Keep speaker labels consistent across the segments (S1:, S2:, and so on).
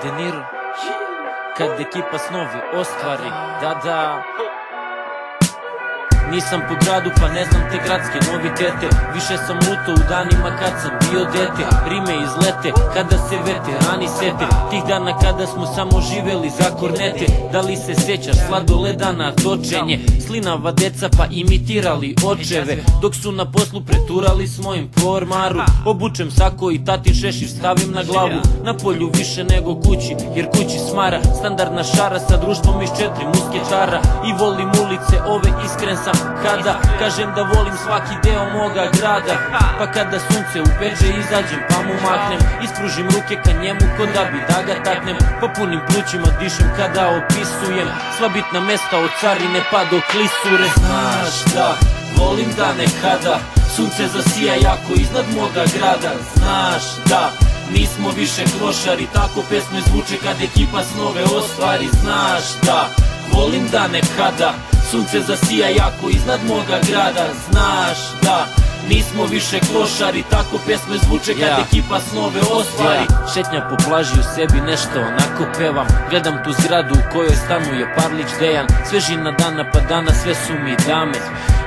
S1: De Niro, kad ekipa snovi ostvari, da. Nisam po gradu pa ne znam te gradske novitete. Više sam luto u danima kad sam bio dete. Rime izlete kada se veterani sete tih dana kada smo samo živeli za kornete. Da li se sećaš sladoledana točenje, slinava deca pa imitirali očeve, dok su na poslu preturali s mojim po ormaru. Obučem sako i tatin šešir stavim na glavu. Na polju više nego kući jer kući smara. Standardna šara sa društvom iz 4 musketara. I volim ulice ove, iskren sam kada kažem da volim svaki deo moga grada. Pa kada sunce upeče izađem pa mu maknem, ispružim ruke ka njemu ko da bi da ga taknem. Pa punim plućima dišem kada opisujem sva bitna mesta od Carine pa do Klisure. Znaš da volim dane kada sunce zasija jako iznad moga grada. Znaš da nismo više klošari, tako pesme zvuče kad ekipa snove ostvari. Znaš da volim dane kada sunce zasija jako iznad moga grada. Znaš da nismo više klošari, tako pesme zvuče kad ekipa snove ostvari. Šetnja po plaži u sebi nešto onako pevam. Gledam tu zgradu u kojoj stanuje Parlić Dejan. Svežina dana pa dana sve su mi dame.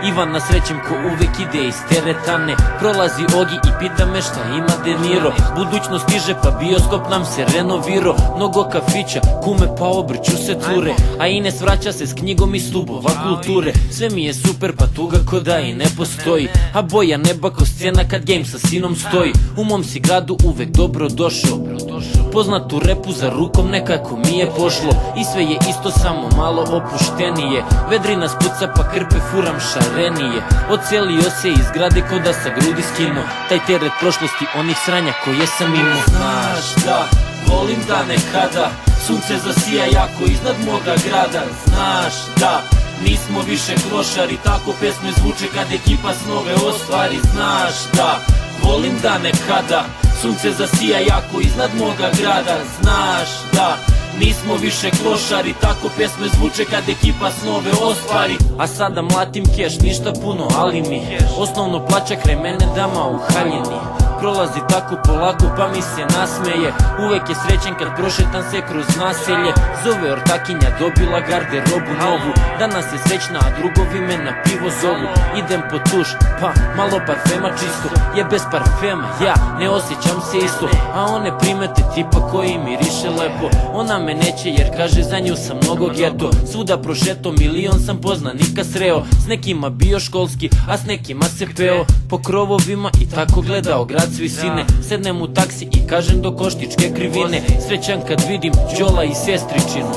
S1: Ivana srećem ko uvek ide iz teretane. Prolazi Ogi i pita me šta ima De Niro. Budućnost stiže pa bioskop nam se renoviro. Mnogo kafića, kume pa obrću se cure. A Ines vraća se s knjigom iz stubova kulture. Sve mi je super pa tuga ko da i ne postoji. A boja neba ko scena kad game sa sinom stoji. U mom si gradu uvek dobro došao. Poznatu repu za rukom nekako mi je pošlo. I sve je isto samo malo opuštenije. Vedrina spuca pa krpe furam šarenije. Ocelio se iz grade ko da sa grudi skino taj teret prošlosti onih sranja koje sam imao. Znaš da volim dane kada sunce zasija jako iznad moga grada. Znaš da nismo više klošari, tako pesme zvuče kad ekipa snove ostvari. Znaš da volim dane kada sunce zasija jako iznad moga grada. Znaš da nismo više klošari, tako pesme zvuče kad ekipa snove ostvari. A sada mlatim keš, ništa puno, ali mi osnovno plaća kraj mene dama u haljini. Prolazi tako polako pa mi se nasmeje. Uvek je srećen kad prošetam se kroz naselje. Zove ortakinja, dobila garderobu novu. Danas je srećna, a drugovi me na pivo zovu. Idem po tuš, pa malo parfema čisto. Je bez parfema, ja ne osjećam se isto. A one primete tipa koji miriše lepo. Ona me neće jer kaže za nju sam mnogo geto. Svuda prošeto, milion sam poznanika sreo. S nekima bio školski, a s nekima se peo po krovovima i tako gledao grad s visine. Sednem u taksi i kažem do Koštičke krivine. Srećan kad vidim Đola i sestričinu.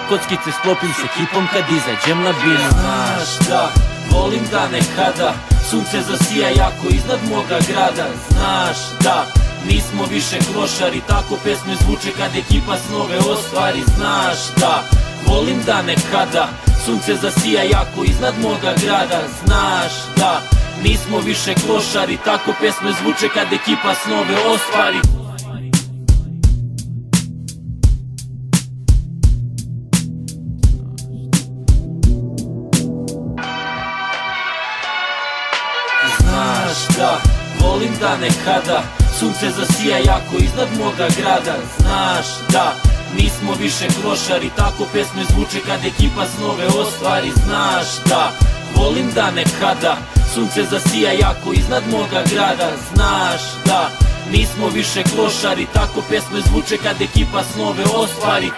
S1: Kockice sklopim s ekipom kad izađem na binu. Znaš da volim dane kada sunce zasija jako iznad moga grada. Znaš da nismo više klošari, tako pesme zvuče kad ekipa snove ostvari. Znaš da volim dane kada sunce zasija jako iznad moga grada. Znaš da nismo više klošari, tako pesme zvuče kad ekipa snove ostvari. Znaš da volim dane kada sunce zasija jako iznad moga grada. Znaš da nismo više klošari, tako pesme zvuče kad ekipa snove ostvari. Znaš da volim dane kada sunce zasija jako iznad moga grada. Znaš da nismo više klošari, tako pesme zvuče kad ekipa snove ostvari.